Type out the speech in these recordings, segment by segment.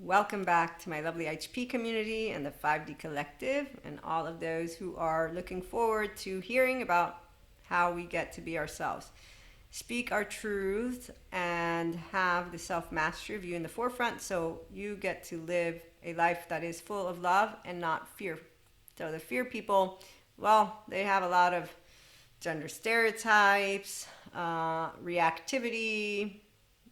welcome back to my lovely HP community and the 5D Collective, and all of those who are looking forward to hearing about how we get to be ourselves. Speak our truth and have the self mastery of you in the forefront so you get to live a life that is full of love and not fear. So, the fear people, well, they have a lot of gender stereotypes, reactivity,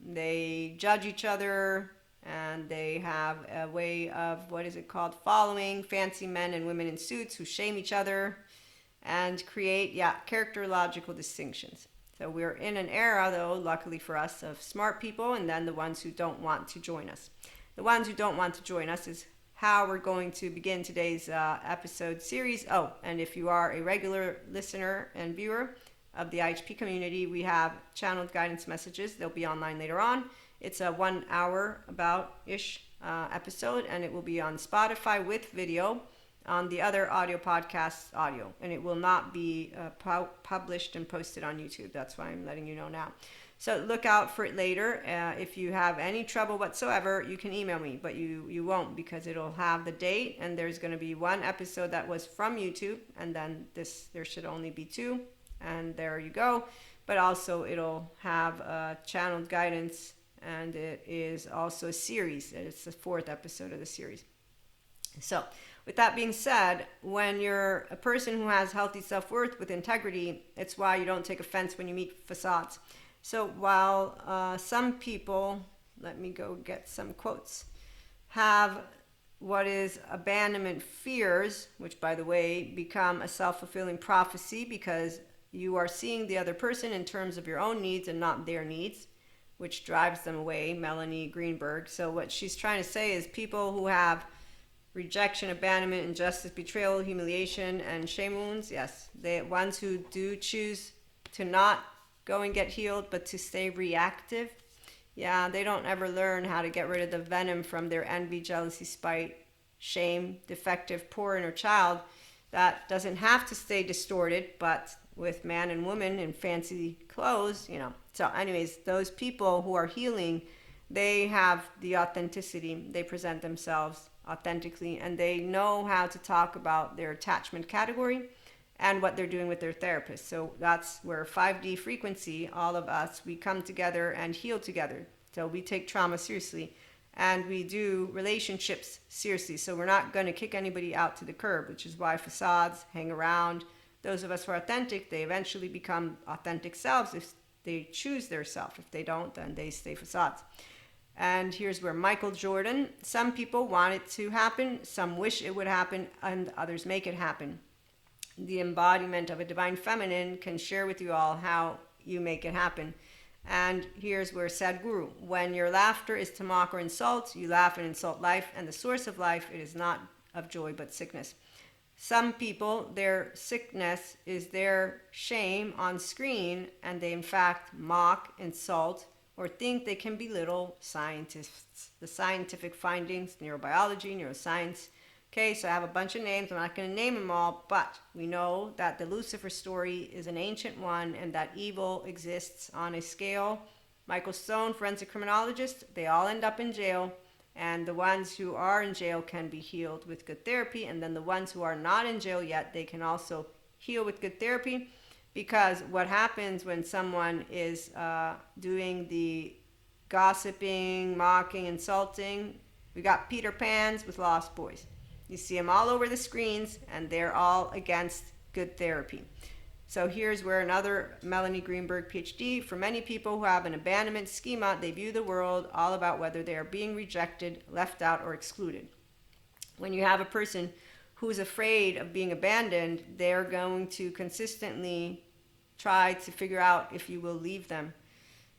they judge each other, and they have a way of, what is it called, following fancy men and women in suits who shame each other and create, characterological distinctions. So we're in an era, though, luckily for us, of smart people and then the ones who don't want to join us. The ones who don't want to join us is how we're going to begin today's episode series. Oh, and if you are a regular listener and viewer of the IHP community, we have channeled guidance messages. They'll be online later on. It's a 1 hour about-ish episode, and it will be on Spotify with video, on the other audio podcasts audio, and it will not be published and posted on YouTube. That's why I'm letting you know now. So look out for it later. If you have any trouble whatsoever, you can email me, but you won't, because it'll have the date, and there's going to be one episode that was from YouTube, and then there should only be two, and there you go. But also it'll have channeled guidance, and it is also a series. It's the fourth episode of the series. So with that being said, when you're a person who has healthy self-worth with integrity, it's why you don't take offense when you meet facades. So while some people, let me go get some quotes, have what is abandonment fears, which by the way become a self-fulfilling prophecy because you are seeing the other person in terms of your own needs and not their needs, which drives them away, Melanie Greenberg. So what she's trying to say is people who have rejection, abandonment, injustice, betrayal, humiliation, and shame wounds, yes, the ones who do choose to not go and get healed, but to stay reactive, they don't ever learn how to get rid of the venom from their envy, jealousy, spite, shame, defective, poor inner child that doesn't have to stay distorted, but with man and woman in fancy clothes, So anyways, those people who are healing, they have the authenticity. They present themselves authentically, and they know how to talk about their attachment category and what they're doing with their therapist. So that's where 5D frequency, all of us, we come together and heal together. So we take trauma seriously, and we do relationships seriously. So we're not going to kick anybody out to the curb, which is why facades hang around. Those of us who are authentic, they eventually become authentic selves if they choose their self. If they don't, then they stay facades. And here's where Michael Jordan, some people want it to happen, some wish it would happen, and others make it happen. The embodiment of a divine feminine can share with you all how you make it happen. And here's where Sadhguru, when your laughter is to mock or insult, you laugh and insult life, and the source of life, it is not of joy but sickness. Some people, their sickness is their shame on screen, and they in fact mock, insult, or think they can belittle scientists. The scientific findings, neurobiology, neuroscience. Okay, so I have a bunch of names. I'm not going to name them all, but we know that the Lucifer story is an ancient one and that evil exists on a scale. Michael Stone, forensic criminologist, they all end up in jail. And the ones who are in jail can be healed with good therapy. And then the ones who are not in jail yet, they can also heal with good therapy. Because what happens when someone is doing the gossiping, mocking, insulting, we got Peter Pans with Lost Boys. You see them all over the screens, and they're all against good therapy. So here's where another Melanie Greenberg, PhD, for many people who have an abandonment schema, they view the world all about whether they are being rejected, left out, or excluded. When you have a person who's afraid of being abandoned, they're going to consistently try to figure out if you will leave them.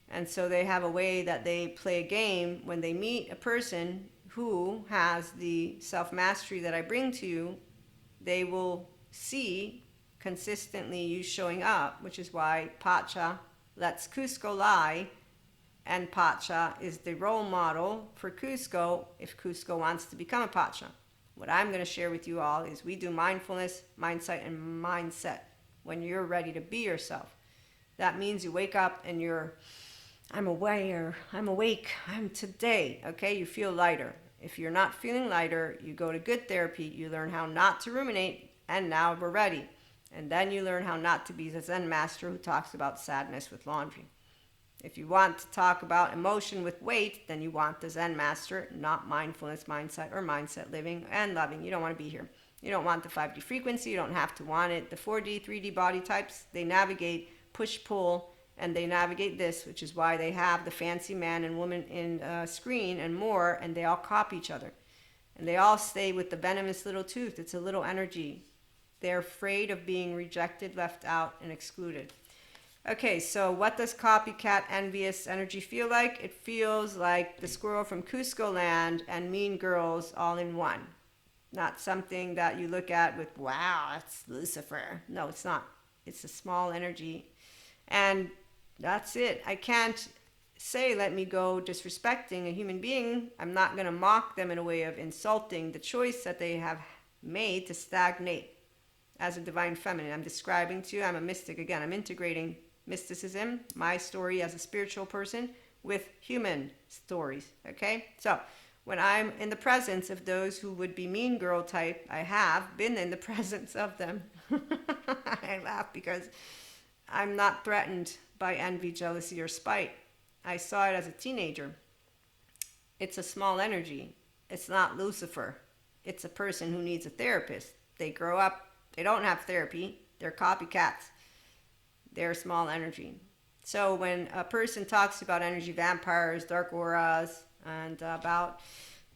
And so they have a way that they play a game when they meet a person who has the self-mastery that I bring to you. They will see consistently you showing up, which is why Pacha lets Cusco lie, and Pacha is the role model for Cusco if Cusco wants to become a Pacha. What I'm going to share with you all is we do mindfulness, mindset, and mindset when you're ready to be yourself. That means you wake up and I'm aware, I'm awake, I'm today, okay? You feel lighter. If you're not feeling lighter, you go to good therapy, you learn how not to ruminate, and now we're ready. And then you learn how not to be the Zen master who talks about sadness with laundry. If you want to talk about emotion with weight, then you want the Zen master, not mindfulness mindset or mindset living and loving. You don't want to be here. You don't want the 5D frequency. You don't have to want it. The 4D, 3D body types, they navigate push-pull, and they navigate this, which is why they have the fancy man and woman in screen and more, and they all copy each other. And they all stay with the venomous little tooth. It's a little energy. They're afraid of being rejected, left out, and excluded. Okay, so what does copycat envious energy feel like? It feels like the squirrel from Cusco land and Mean Girls all in one. Not something that you look at with, wow, that's Lucifer. No, it's not. It's a small energy. And that's it. I can't say let me go disrespecting a human being. I'm not going to mock them in a way of insulting the choice that they have made to stagnate as a divine feminine. I'm describing to you, I'm a mystic. Again, I'm integrating mysticism, my story as a spiritual person, with human stories. Okay? So when I'm in the presence of those who would be mean girl type, I have been in the presence of them. I laugh because I'm not threatened by envy, jealousy, or spite. I saw it as a teenager. It's a small energy. It's not Lucifer. It's a person who needs a therapist. They grow up, they don't have therapy. They're copycats. They're small energy. So when a person talks about energy vampires, dark auras, and about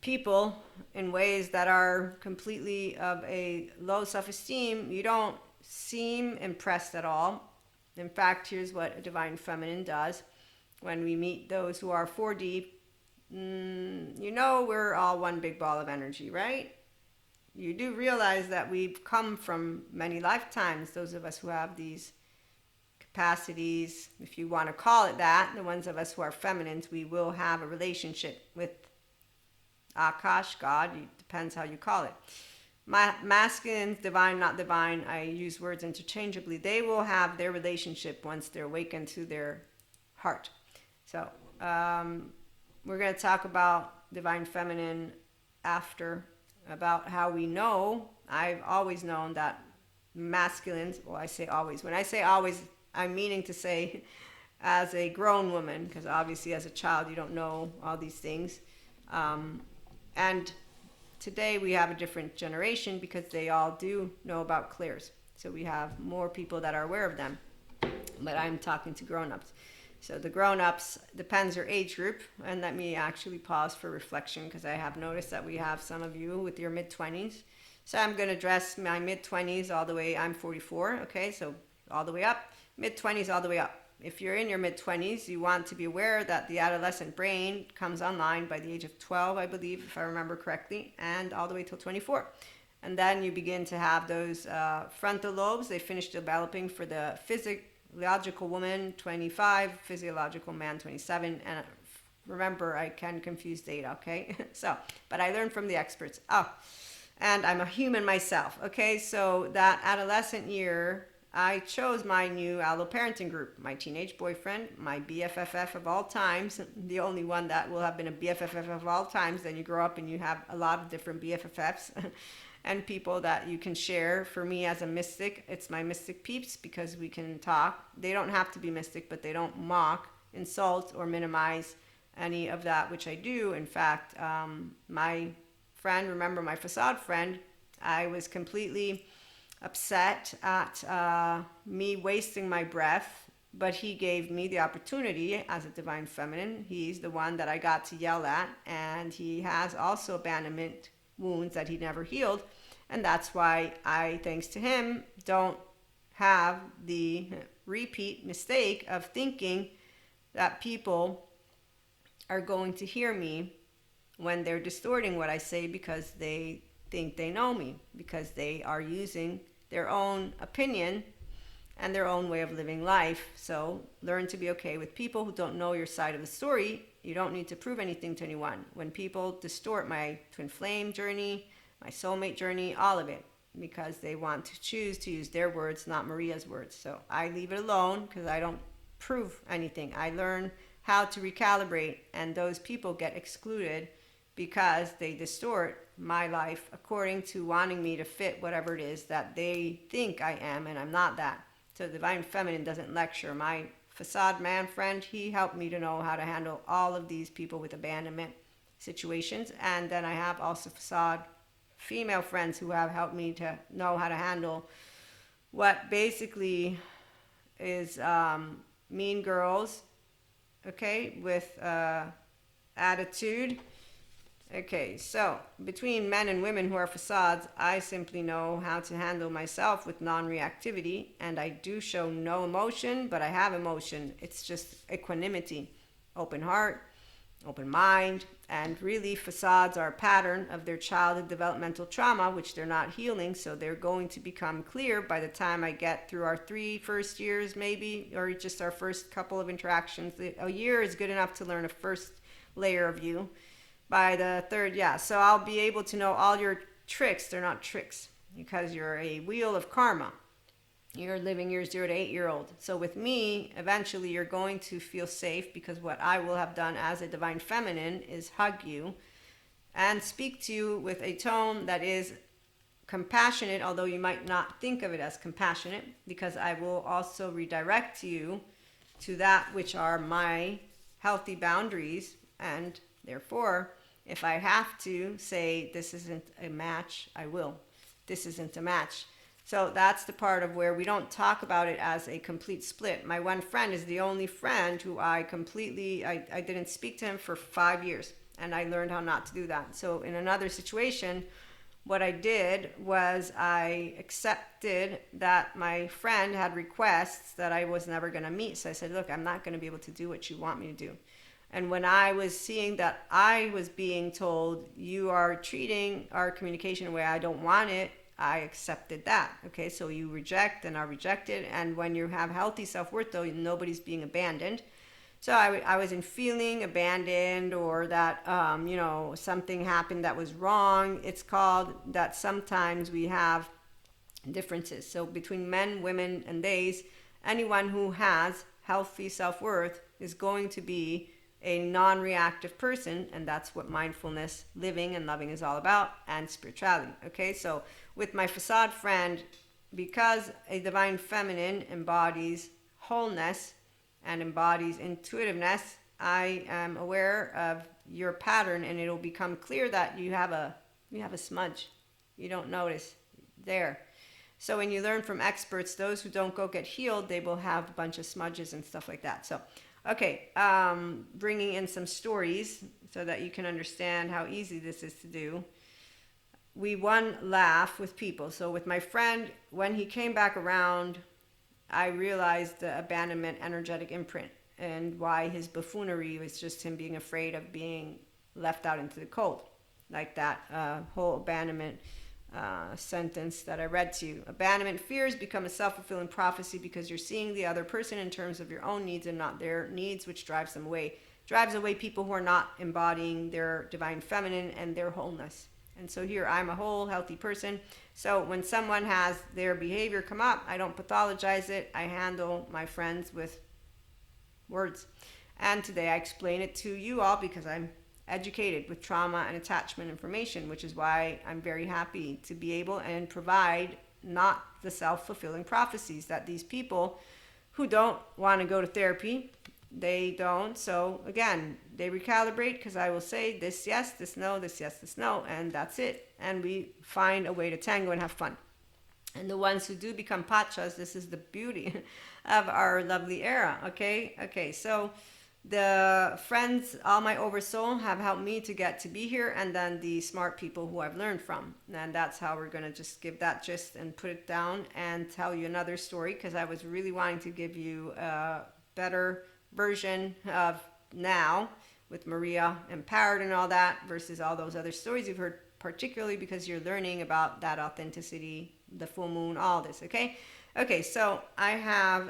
people in ways that are completely of a low self-esteem, you don't seem impressed at all. In fact, here's what a divine feminine does. When we meet those who are 4D, you know we're all one big ball of energy, right? You do realize that we've come from many lifetimes, those of us who have these capacities, if you want to call it that. The ones of us who are feminines, we will have a relationship with Akash, God, it depends how you call it. Masculines, divine, not divine, I use words interchangeably. They will have their relationship once they're awakened to their heart. So we're going to talk about divine feminine after, about how we know. I've always known that masculines, well, I say always. When I say always, I'm meaning to say as a grown woman, because obviously as a child you don't know all these things. And today we have a different generation because they all do know about clairs. So we have more people that are aware of them. But I'm talking to grown-ups. So the grown-ups, depends your age group. And let me actually pause for reflection because I have noticed that we have some of you with your mid-20s. So I'm going to address my mid-20s all the way, I'm 44, okay? So all the way up, mid-20s all the way up. If you're in your mid-20s, you want to be aware that the adolescent brain comes online by the age of 12, I believe, if I remember correctly, and all the way till 24. And then you begin to have those frontal lobes. They finish developing for the physiological woman, 25, physiological man, 27. And remember, I can confuse data, okay? So, but I learned from the experts. Oh, and I'm a human myself, okay? So that adolescent year, I chose my new alloparenting group, my teenage boyfriend, my BFFF of all times, the only one that will have been a BFFF of all times. Then you grow up and you have a lot of different BFFFs and people that you can share. For me as a mystic, it's my mystic peeps because we can talk. They don't have to be mystic, but they don't mock, insult, or minimize any of that, which I do. In fact, my friend, remember my facade friend, I was completely upset at me wasting my breath, but he gave me the opportunity as a divine feminine. He's the one that I got to yell at, and he has also abandonment wounds that he never healed, and that's why I, thanks to him, don't have the repeat mistake of thinking that people are going to hear me when they're distorting what I say because they think they know me, because they are using their own opinion and their own way of living life. So learn to be okay with people who don't know your side of the story. You don't need to prove anything to anyone. When people distort my twin flame journey, my soulmate journey, all of it, because they want to choose to use their words, not Maria's words. So I leave it alone because I don't prove anything. I learn how to recalibrate, and those people get excluded because they distort my life according to wanting me to fit whatever it is that they think I am, and I'm not that. So Divine Feminine doesn't lecture. My facade man friend, he helped me to know how to handle all of these people with abandonment situations. And then I have also facade female friends who have helped me to know how to handle what basically is mean girls, okay, with attitude. Okay, so between men and women who are facades, I simply know how to handle myself with non-reactivity, and I do show no emotion, but I have emotion. It's just equanimity, open heart, open mind, and really facades are a pattern of their childhood developmental trauma, which they're not healing, so they're going to become clear by the time I get through our first 3 years maybe, or just our first couple of interactions. A year is good enough to learn a first layer of you. By the third, yeah, so I'll be able to know all your tricks. They're not tricks because you're a wheel of karma. You're living your 0 to 8-year-old. So with me, eventually you're going to feel safe because what I will have done as a Divine Feminine is hug you and speak to you with a tone that is compassionate, although you might not think of it as compassionate, because I will also redirect you to that which are my healthy boundaries, and therefore, if I have to say this isn't a match, I will. This isn't a match. So that's the part of where we don't talk about it as a complete split. My one friend is the only friend who I didn't speak to him for 5 years, and I learned how not to do that. So in another situation, what I did was I accepted that my friend had requests that I was never going to meet. So I said, look, I'm not going to be able to do what you want me to do. And when I was seeing that I was being told, you are treating our communication in a way I don't want it, I accepted that. Okay, so you reject and are rejected. And when you have healthy self-worth, though, nobody's being abandoned. So I was in feeling abandoned, or that, something happened that was wrong. It's called that sometimes we have differences. So between men, women, and theys, anyone who has healthy self-worth is going to be a non-reactive person, and that's what mindfulness, living and loving is all about, and spirituality. Okay, so with my facade friend, because a Divine Feminine embodies wholeness and embodies intuitiveness, I am aware of your pattern, and it'll become clear that you have a smudge. You don't notice there. So when you learn from experts, those who don't go get healed, they will have a bunch of smudges and stuff like that. So okay, bringing in some stories so that you can understand how easy this is to do. We laugh with people. So with my friend, when he came back around, I realized the abandonment energetic imprint and why his buffoonery was just him being afraid of being left out into the cold. Like that whole abandonment sentence that I read to you. Abandonment fears become a self-fulfilling prophecy because you're seeing the other person in terms of your own needs and not their needs, which drives them away. Drives away people who are not embodying their Divine Feminine and their wholeness. And so here, I'm a whole, healthy person. So when someone has their behavior come up, I don't pathologize it. I handle my friends with words. And today I explain it to you all because I'm educated with trauma and attachment information, which is why I'm very happy to be able and provide not the self-fulfilling prophecies that these people who don't want to go to therapy, they don't. So again, they recalibrate because I will say this yes, this no, this yes, this no, and that's it. And we find a way to tango and have fun. And the ones who do become pachas, this is the beauty of our lovely era. Okay, so the friends, all my oversoul, have helped me to get to be here, and then the smart people who I've learned from. And that's how we're going to just give that gist and put it down and tell you another story, because I was really wanting to give you a better version of now with Maria empowered and all that versus all those other stories you've heard, particularly because you're learning about that authenticity, the full moon, all this. Okay, so I have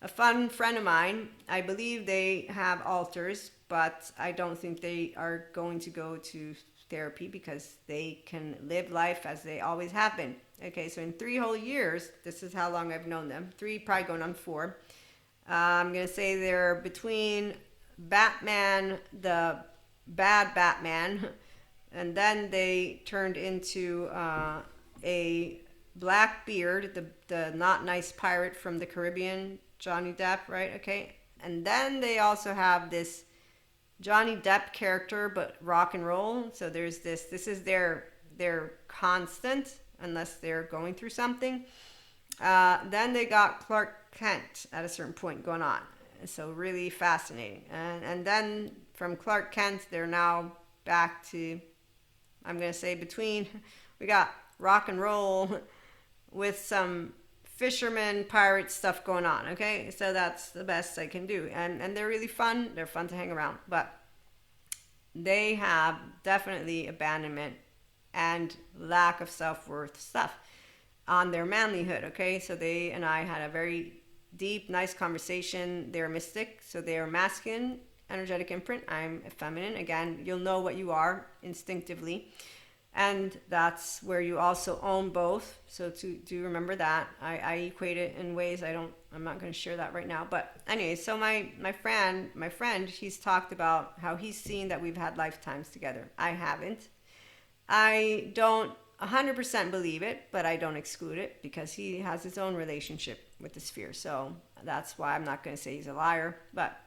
a fun friend of mine. I believe they have alters, but I don't think they are going to go to therapy because they can live life as they always have been. Okay, so in 3 whole years, this is how long I've known them. 3, probably going on 4. I'm going to say they're between Batman, the bad Batman. And then they turned into a Blackbeard, the not nice pirate from the Caribbean, Johnny Depp, right? Okay. And then they also have this Johnny Depp character, but rock and roll. So there's this is their constant, unless they're going through something. Then they got Clark Kent at a certain point going on. So really fascinating. And then from Clark Kent, they're now back to, I'm going to say between, we got rock and roll with some fisherman pirate stuff going on. Okay, so that's the best I can do. And they're really fun. They're fun to hang around. But they have definitely abandonment and lack of self-worth stuff on their manlyhood. Okay, so they and I had a very deep, nice conversation. They're mystic, so they are masculine energetic imprint. I'm feminine. Again, you'll know what you are instinctively, and that's where you also own both. So to do remember that. I equate it in ways I'm not going to share that right now. But anyway, so my friend, he's talked about how he's seen that we've had lifetimes together. I haven't. I don't 100% believe it, but I don't exclude it because he has his own relationship with the sphere. So that's why I'm not going to say he's a liar. But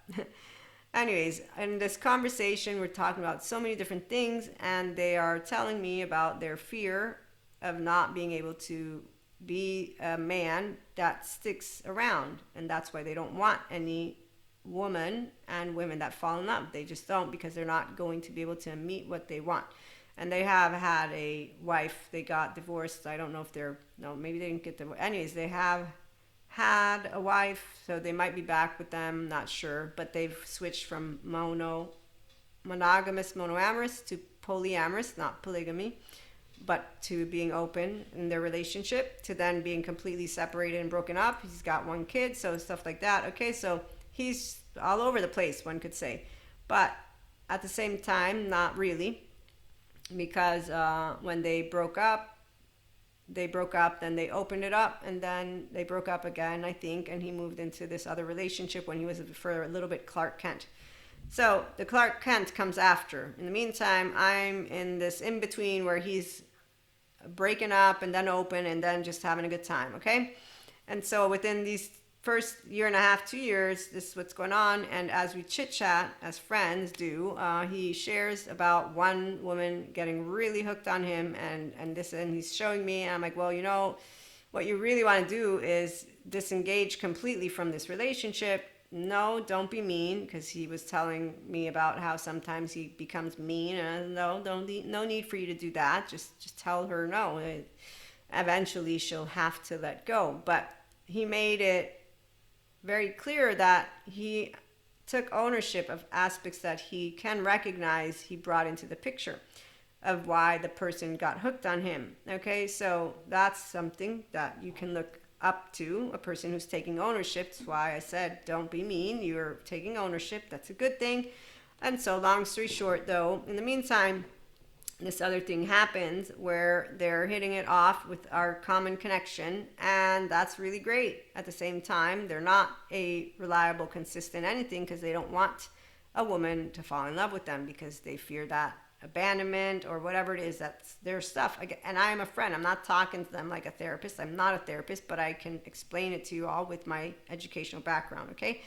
anyways, in this conversation, we're talking about so many different things, and they are telling me about their fear of not being able to be a man that sticks around. And that's why they don't want any woman and women that fall in love. They just don't, because they're not going to be able to meet what they want. And they have had a wife. They got divorced. I don't know if maybe they didn't get divorced. Anyways, they have had a wife, so they might be back with them, not sure. But they've switched from monoamorous to polyamorous, not polygamy, but to being open in their relationship, to then being completely separated and broken up. He's got one kid, so stuff like that. Okay, so he's all over the place, one could say. But at the same time, not really. Because when they broke up, then they opened it up, and then they broke up again, I think, and he moved into this other relationship when he was for a little bit Clark Kent. So the Clark Kent comes after. In the meantime, I'm in this in-between where he's breaking up and then open and then just having a good time, okay? And so within these first year and a half, 2 years, this is what's going on. And as we chit chat, as friends do, he shares about one woman getting really hooked on him, and he's showing me, and I'm like, well, what you really want to do is disengage completely from this relationship. No, don't be mean, because he was telling me about how sometimes he becomes mean. And no need for you to do that. Just tell her no. Eventually, she'll have to let go. But he made it very clear that he took ownership of aspects that he can recognize he brought into the picture of why the person got hooked on him. Okay, so that's something that you can look up to, a person who's taking ownership. That's why I said don't be mean, you're taking ownership, that's a good thing. And so long story short though, in the meantime, this other thing happens where they're hitting it off with our common connection, and that's really great. At the same time, they're not a reliable, consistent anything, because they don't want a woman to fall in love with them because they fear that abandonment or whatever it is. That's their stuff. And I am a friend. I'm not talking to them like a therapist. I'm not a therapist, but I can explain it to you all with my educational background, okay?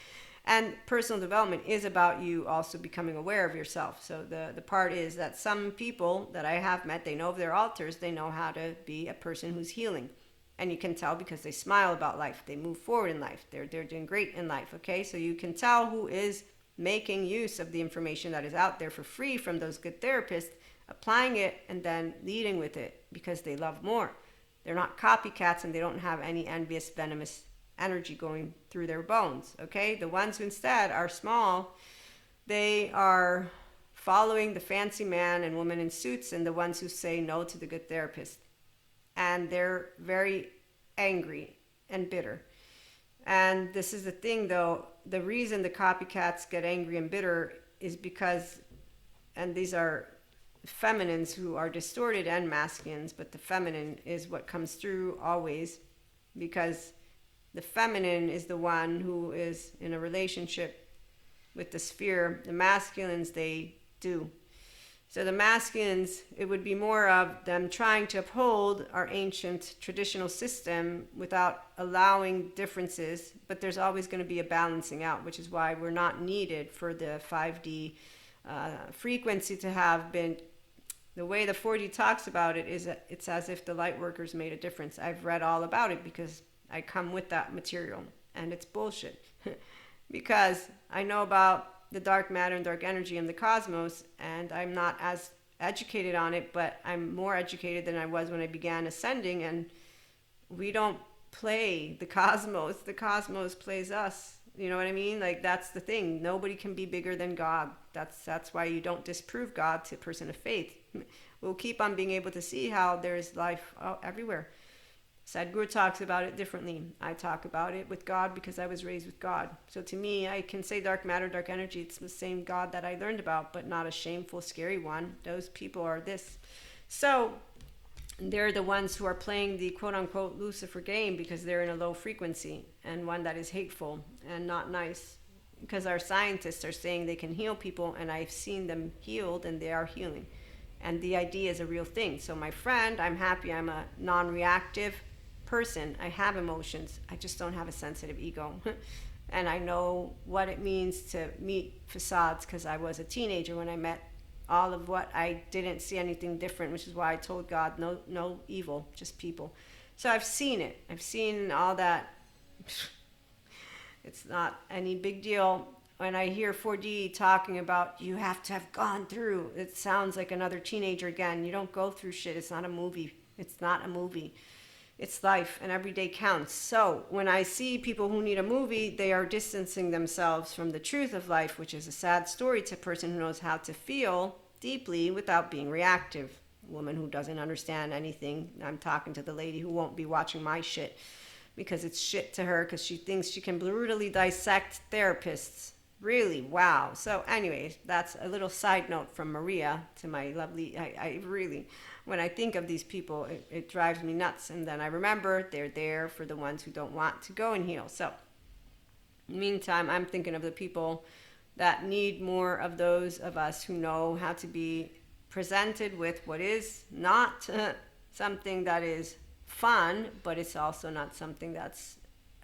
And personal development is about you also becoming aware of yourself. So the part is that some people that I have met, they know of their altars, they know how to be a person who's healing. And you can tell because they smile about life. They move forward in life. They're doing great in life, okay? So you can tell who is making use of the information that is out there for free from those good therapists, applying it and then leading with it because they love more. They're not copycats, and they don't have any envious, venomous energy going through their bones, okay? The ones who instead are small, they are following the fancy man and woman in suits, and the ones who say no to the good therapist. And they're very angry and bitter. And this is the thing though, the reason the copycats get angry and bitter is because, and these are feminines who are distorted and masculines, but the feminine is what comes through always, because the feminine is the one who is in a relationship with the sphere. The masculines, they do. So the masculines, it would be more of them trying to uphold our ancient traditional system without allowing differences, but there's always going to be a balancing out, which is why we're not needed for the 5D frequency to have been. The way the 4D talks about it is that it's as if the light workers made a difference. I've read all about it because I come with that material, and it's bullshit. Because I know about the dark matter and dark energy and the cosmos, and I'm not as educated on it, but I'm more educated than I was when I began ascending. And we don't play the cosmos plays us. You know what I mean? Like, that's the thing. Nobody can be bigger than God. That's why you don't disprove God to a person of faith. We'll keep on being able to see how there's life everywhere. Sadhguru talks about it differently. I talk about it with God because I was raised with God. So to me, I can say dark matter, dark energy. It's the same God that I learned about, but not a shameful, scary one. Those people are this. So they're the ones who are playing the quote-unquote Lucifer game because they're in a low frequency and one that is hateful and not nice. Because our scientists are saying they can heal people, and I've seen them healed, and they are healing. And the idea is a real thing. So my friend, I'm happy I'm a non-reactive person. I have emotions. I just don't have a sensitive ego. And I know what it means to meet facades because I was a teenager when I met all of what I didn't see anything different, which is why I told God, no evil, just people. So I've seen it. I've seen all that. It's not any big deal. When I hear 4D talking about you have to have gone through, it sounds like another teenager again. You don't go through shit. It's not a movie. It's not a movie. It's life, and every day counts. So when I see people who need a movie, they are distancing themselves from the truth of life, which is a sad story to a person who knows how to feel deeply without being reactive. A woman who doesn't understand anything. I'm talking to the lady who won't be watching my shit because it's shit to her because she thinks she can brutally dissect therapists. Really? Wow. So anyways, that's a little side note from Maria to my lovely, I really, when I think of these people, it drives me nuts. And then I remember they're there for the ones who don't want to go and heal. So in the meantime, I'm thinking of the people that need more of those of us who know how to be presented with what is not something that is fun, but it's also not something that's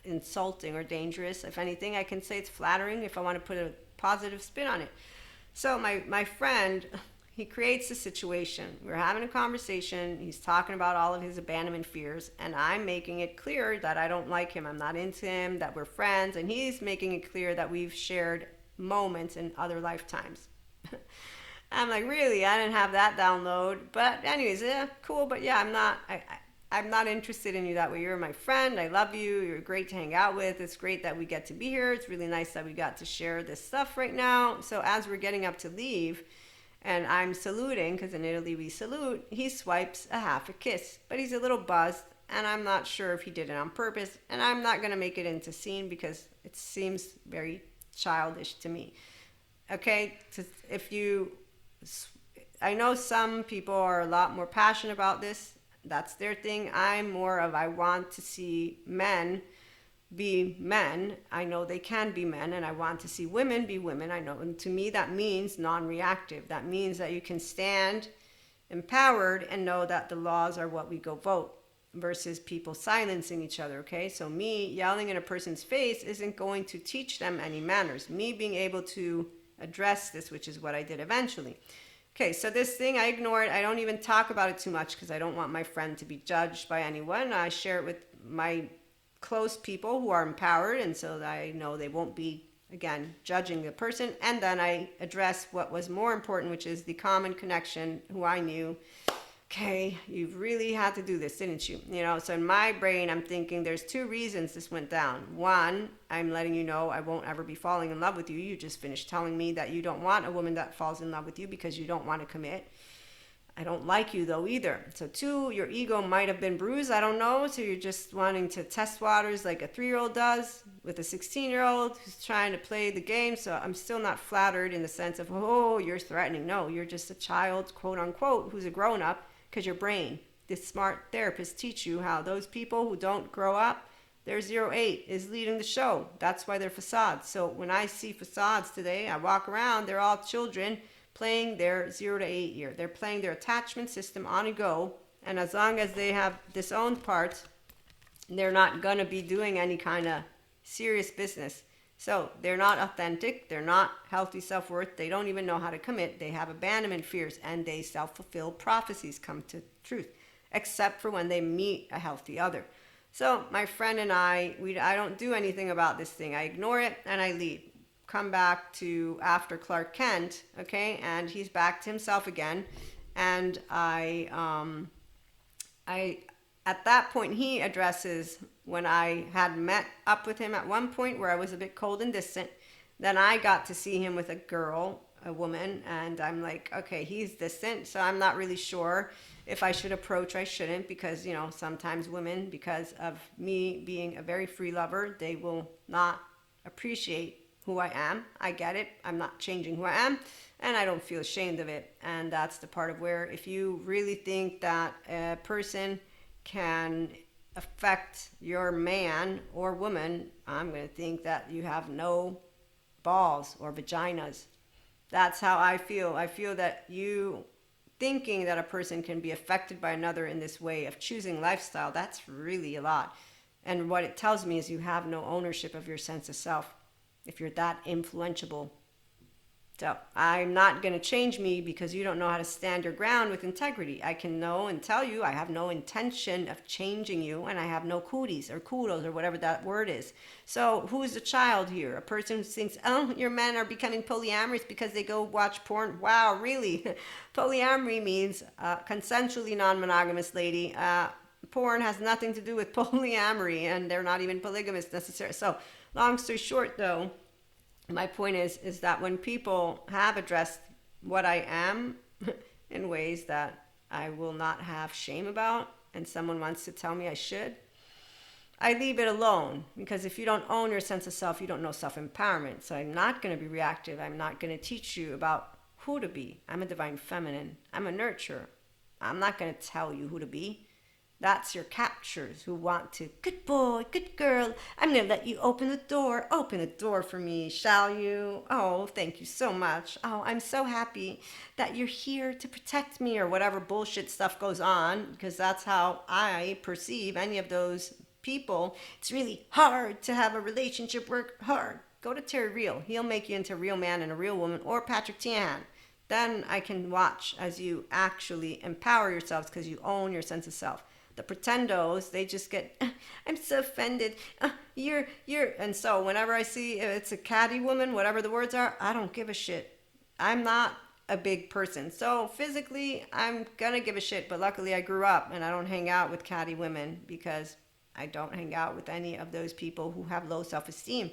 insulting or dangerous. If anything, I can say it's flattering if I want to put a positive spin on it. So my friend, he creates a situation. We're having a conversation. He's talking about all of his abandonment fears, and I'm making it clear that I don't like him. I'm not into him, that we're friends, and he's making it clear that we've shared moments in other lifetimes. I'm like, really? I didn't have that download. But anyways, yeah, cool. But yeah, I'm not interested in you that way. You're my friend. I love you. You're great to hang out with. It's great that we get to be here. It's really nice that we got to share this stuff right now. So as we're getting up to leave, and I'm saluting, because in Italy we salute, he swipes a half a kiss. But he's a little buzzed, and I'm not sure if he did it on purpose. And I'm not going to make it into scene because it seems very childish to me. Okay? I know some people are a lot more passionate about this. That's their thing. I'm more of, I want to see men be men. I know they can be men, and I want to see women be women. I know, and to me that means non-reactive. That means that you can stand empowered and know that the laws are what we go vote versus people silencing each other. Okay, so me yelling in a person's face isn't going to teach them any manners. Me being able to address this, which is what I did eventually. Okay, so this thing I ignore it. I don't even talk about it too much because I don't want my friend to be judged by anyone. I share it with my close people who are empowered, and so that I know they won't be, again, judging the person. And then I address what was more important, which is the common connection, who I knew. Okay, you really had to do this, didn't you? You know, so in my brain, I'm thinking there's two reasons this went down. One, I'm letting you know I won't ever be falling in love with you. You just finished telling me that you don't want a woman that falls in love with you because you don't want to commit. I don't like you though either. So two, your ego might have been bruised. I don't know. So you're just wanting to test waters like a 3-year-old does with a 16-year-old who's trying to play the game. So I'm still not flattered in the sense of, oh, you're threatening. No, you're just a child, quote unquote, who's a grown up. Because your brain, this smart therapist, teach you how those people who don't grow up, their 08 is leading the show. That's why they're facades. So when I see facades today, I walk around, they're all children, playing their 0 to 8 year. They're playing their attachment system on a go. And as long as they have disowned parts, they're not going to be doing any kind of serious business. So they're not authentic. They're not healthy self-worth. They don't even know how to commit. They have abandonment fears, and they self-fulfill prophecies come to truth, except for when they meet a healthy other. So my friend and I don't do anything about this thing. I ignore it and I leave. Come back to after Clark Kent, okay, and he's back to himself again. And I at that point he addresses when I had met up with him at one point where I was a bit cold and distant. Then I got to see him with a woman, and I'm like, okay, he's distant, so I'm not really sure if I should approach or I shouldn't, because sometimes women, because of me being a very free lover, they will not appreciate who I am. I get it. I'm not changing who I am, and I don't feel ashamed of it. And that's the part of where, if you really think that a person can affect your man or woman, I'm going to think that you have no balls or vaginas. That's how I feel. I feel that you thinking that a person can be affected by another in this way of choosing lifestyle, that's really a lot. And what it tells me is you have no ownership of your sense of self if you're that influenceable. So I'm not going to change me because you don't know how to stand your ground with integrity. I can know and tell you I have no intention of changing you, and I have no cooties or kudos or whatever that word is. So who's the child here? A person who thinks, oh, your men are becoming polyamorous because they go watch porn. Wow, really? Polyamory means consensually non-monogamous, lady. Porn has nothing to do with polyamory, and they're not even polygamous necessarily. So long story short, though, my point is that when people have addressed what I am in ways that I will not have shame about, and someone wants to tell me I should, I leave it alone. Because if you don't own your sense of self, you don't know self-empowerment. So I'm not going to be reactive. I'm not going to teach you about who to be. I'm a divine feminine. I'm a nurturer. I'm not going to tell you who to be. That's your captures who want to, good boy, good girl, I'm going to let you open the door. Open the door for me, shall you? Oh, thank you so much. Oh, I'm so happy that you're here to protect me, or whatever bullshit stuff goes on, because that's how I perceive any of those people. It's really hard to have a relationship work hard. Go to Terry Real. He'll make you into a real man and a real woman, or Patrick Tiahan. Then I can watch as you actually empower yourselves because you own your sense of self. The pretendos, they just get, I'm so offended. You're, and so whenever I see it's a catty woman, whatever the words are, I don't give a shit. I'm not a big person. So physically, I'm gonna give a shit, but luckily I grew up and I don't hang out with catty women because I don't hang out with any of those people who have low self-esteem,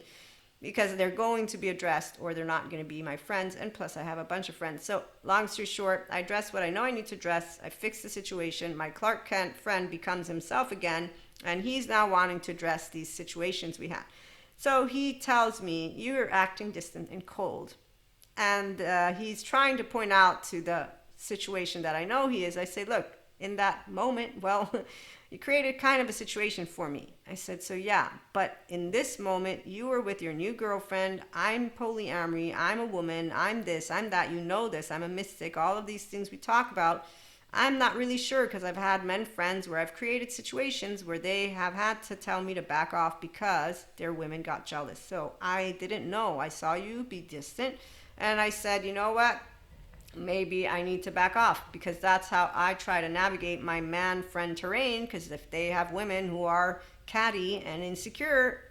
because they're going to be addressed or they're not going to be my friends. And plus I have a bunch of friends. So long story short, I address what I know I need to address. I fix the situation. My Clark Kent friend becomes himself again, and he's now wanting to address these situations we had. So he tells me, you're acting distant and cold. And he's trying to point out to the situation that I know he is. I say, look, in that moment, well, you created kind of a situation for me. I said, so yeah, but in this moment, you were with your new girlfriend. I'm polyamory. I'm a woman. I'm this. I'm that. You know this. I'm a mystic. All of these things we talk about. I'm not really sure, because I've had men friends where I've created situations where they have had to tell me to back off because their women got jealous. So I didn't know. I saw you be distant, and I said, you know what? Maybe I need to back off, because that's how I try to navigate my man friend terrain. Because if they have women who are catty and insecure,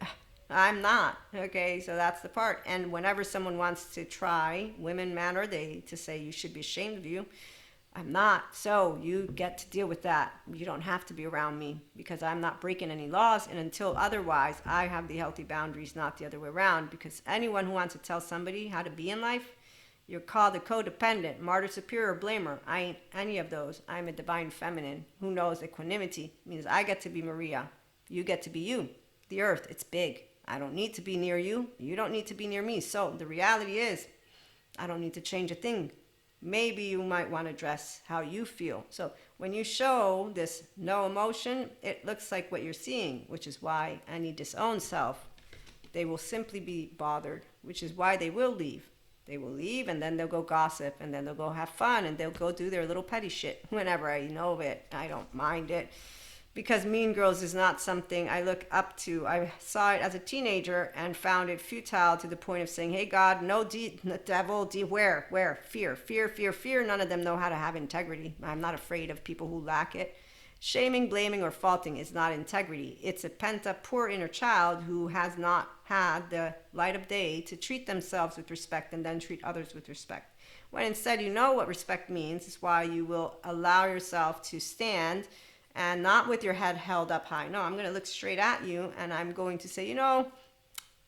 I'm not. Okay, so that's the part. And whenever someone wants to try, women, man, or they, to say you should be ashamed of you, I'm not. So you get to deal with that. You don't have to be around me, because I'm not breaking any laws. And until otherwise, I have the healthy boundaries, not the other way around. Because anyone who wants to tell somebody how to be in life, you're called a codependent, martyr, superior, blamer. I ain't any of those. I'm a divine feminine who knows equanimity. It means I get to be Maria. You get to be you. The earth, it's big. I don't need to be near you. You don't need to be near me. So the reality is, I don't need to change a thing. Maybe you might want to address how you feel. So when you show this no emotion, it looks like what you're seeing, which is why any disowned self, they will simply be bothered, which is why they will leave. They will leave and then they'll go gossip and then they'll go have fun and they'll go do their little petty shit. Whenever I know of it, I don't mind it, because Mean Girls is not something I look up to. I saw it as a teenager and found it futile to the point of saying, hey God, no devil, where? Fear. None of them know how to have integrity. I'm not afraid of people who lack it. Shaming, blaming, or faulting is not integrity. It's a pent-up poor inner child who has not had the light of day to treat themselves with respect and then treat others with respect. When instead you know what respect means, is why you will allow yourself to stand and not with your head held up high. No, I'm going to look straight at you and I'm going to say,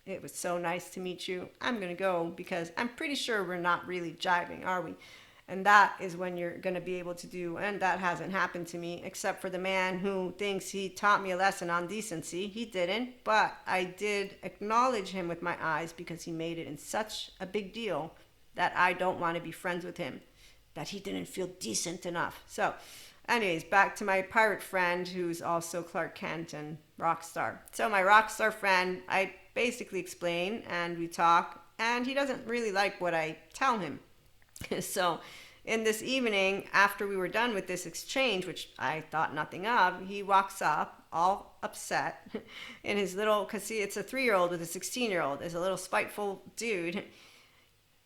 it was so nice to meet you. I'm going to go because I'm pretty sure we're not really jiving, are we? And that is when you're going to be able to do, and that hasn't happened to me, except for the man who thinks he taught me a lesson on decency. He didn't, but I did acknowledge him with my eyes because he made it in such a big deal that I don't want to be friends with him, that he didn't feel decent enough. So anyways, back to my pirate friend who's also Clark Kent and rock star. So my rock star friend, I basically explain and we talk, and he doesn't really like what I tell him. So in this evening, after we were done with this exchange, which I thought nothing of, he walks up all upset in his little, because see, it's a 3-year-old with a 16-year-old. It's a little spiteful dude.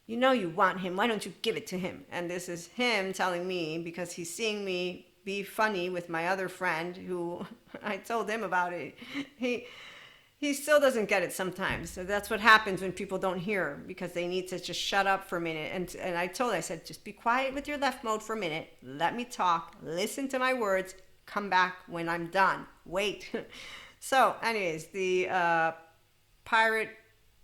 You know you want him. Why don't you give it to him? And this is him telling me because he's seeing me be funny with my other friend who I told him about it. He still doesn't get it sometimes. So that's what happens when people don't hear, because they need to just shut up for a minute. And I said, just be quiet with your left mode for a minute. Let me talk. Listen to my words. Come back when I'm done. Wait. So anyways, the pirate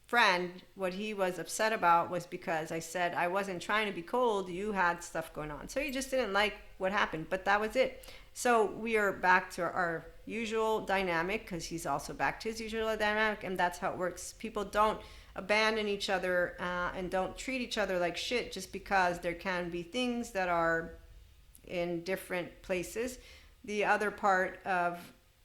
friend, what he was upset about was because I said I wasn't trying to be cold. You had stuff going on. So he just didn't like what happened. But that was it. So we are back to our usual dynamic, because he's also back to his usual dynamic, and that's how it works. People don't abandon each other and don't treat each other like shit just because there can be things that are in different places. The other part of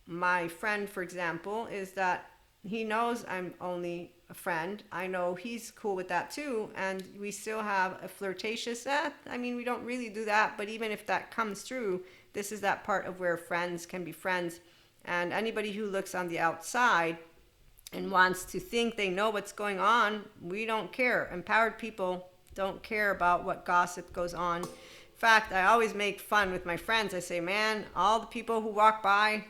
my friend, for example, is that he knows I'm only a friend. I know he's cool with that too, and we still have a flirtatious, we don't really do that, but even if that comes through, this is that part of where friends can be friends. And anybody who looks on the outside and wants to think they know what's going on, we don't care. Empowered people don't care about what gossip goes on. In fact, I always make fun with my friends. I say, man, all the people who walk by,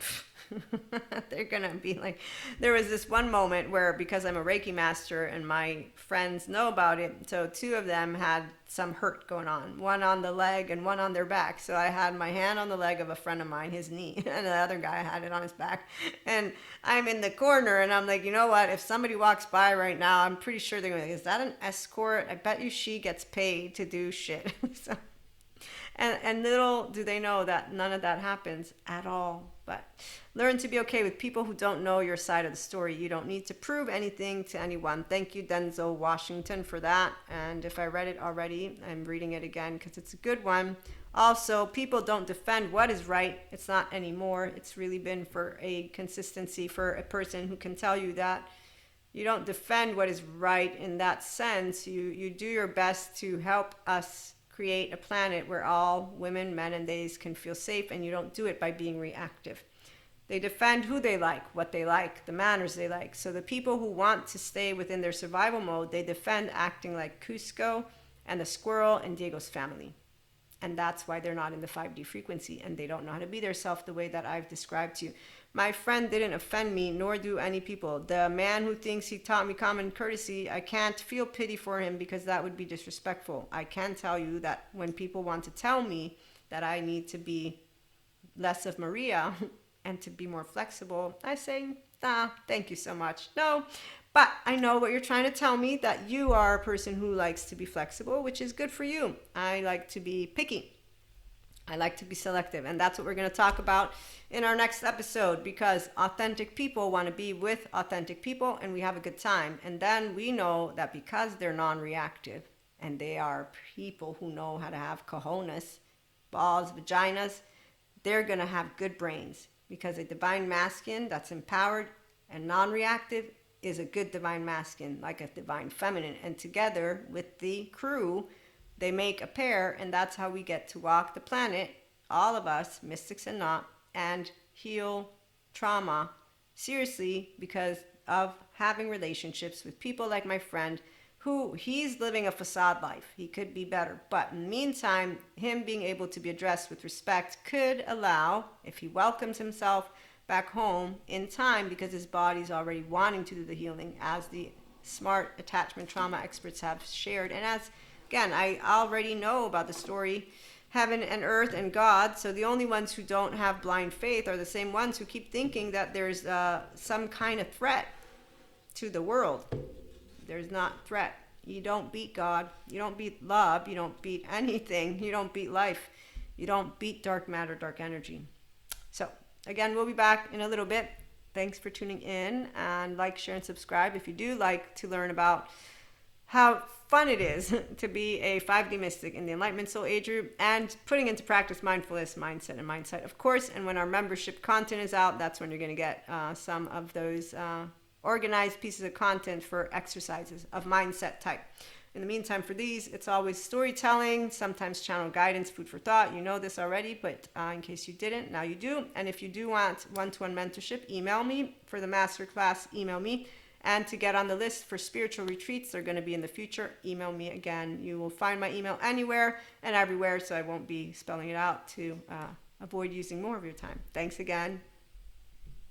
they're gonna be like, there was this one moment where, because I'm a Reiki master and my friends know about it, so 2 of them had some hurt going on, one on the leg and one on their back. So I had my hand on the leg of a friend of mine, his knee, and the other guy had it on his back. And I'm in the corner and I'm like, you know what, if somebody walks by right now, I'm pretty sure they're gonna be like, is that an escort? I bet you she gets paid to do shit. So, and little do they know that none of that happens at all. But learn to be okay with people who don't know your side of the story. You don't need to prove anything to anyone. Thank you, Denzel Washington, for that. And if I read it already, I'm reading it again because it's a good one. Also, people don't defend what is right. It's not anymore. It's really been for a consistency for a person who can tell you that. You don't defend what is right in that sense. You do your best to help us create a planet where all women, men, and theys can feel safe, and you don't do it by being reactive. They defend who they like, what they like, the manners they like. So the people who want to stay within their survival mode, they defend acting like Cusco and the squirrel and Diego's family. And that's why they're not in the 5D frequency, and they don't know how to be their self the way that I've described to you. My friend didn't offend me, nor do any people. The man who thinks he taught me common courtesy, I can't feel pity for him because that would be disrespectful. I can tell you that when people want to tell me that I need to be less of Maria and to be more flexible, I say, thank you so much. No, but I know what you're trying to tell me, that you are a person who likes to be flexible, which is good for you. I like to be picky. I like to be selective, and that's what we're going to talk about in our next episode, because authentic people want to be with authentic people, and we have a good time. And then we know that because they're non-reactive and they are people who know how to have cojones, balls, vaginas, they're going to have good brains, because a divine masculine that's empowered and non-reactive is a good divine masculine, like a divine feminine. And together with the crew, they make a pair, and that's how we get to walk the planet, all of us, mystics and not, and heal trauma seriously because of having relationships with people like my friend who he's living a facade life. He could be better. But in the meantime, him being able to be addressed with respect could allow, if he welcomes himself back home in time, because his body's already wanting to do the healing, as the smart attachment trauma experts have shared. And as, again, I already know about the story, heaven and earth and God. So the only ones who don't have blind faith are the same ones who keep thinking that there's some kind of threat to the world. There's not threat. You don't beat God. You don't beat love. You don't beat anything. You don't beat life. You don't beat dark matter, dark energy. So again, we'll be back in a little bit. Thanks for tuning in, and like, share, and subscribe if you do like to learn about how fun it is to be a 5D mystic in the Enlightenment Soul Age group and putting into practice mindfulness, mindset, and mindset, of course. And when our membership content is out, that's when you're going to get some of those organized pieces of content for exercises of mindset type. In the meantime, for these, it's always storytelling, sometimes channel guidance, food for thought. You know this already, but in case you didn't, now you do. And if you do want one-to-one mentorship, email me. For the masterclass, email me. And to get on the list for spiritual retreats, they're going to be in the future, email me again. You will find my email anywhere and everywhere, so I won't be spelling it out to avoid using more of your time. Thanks again.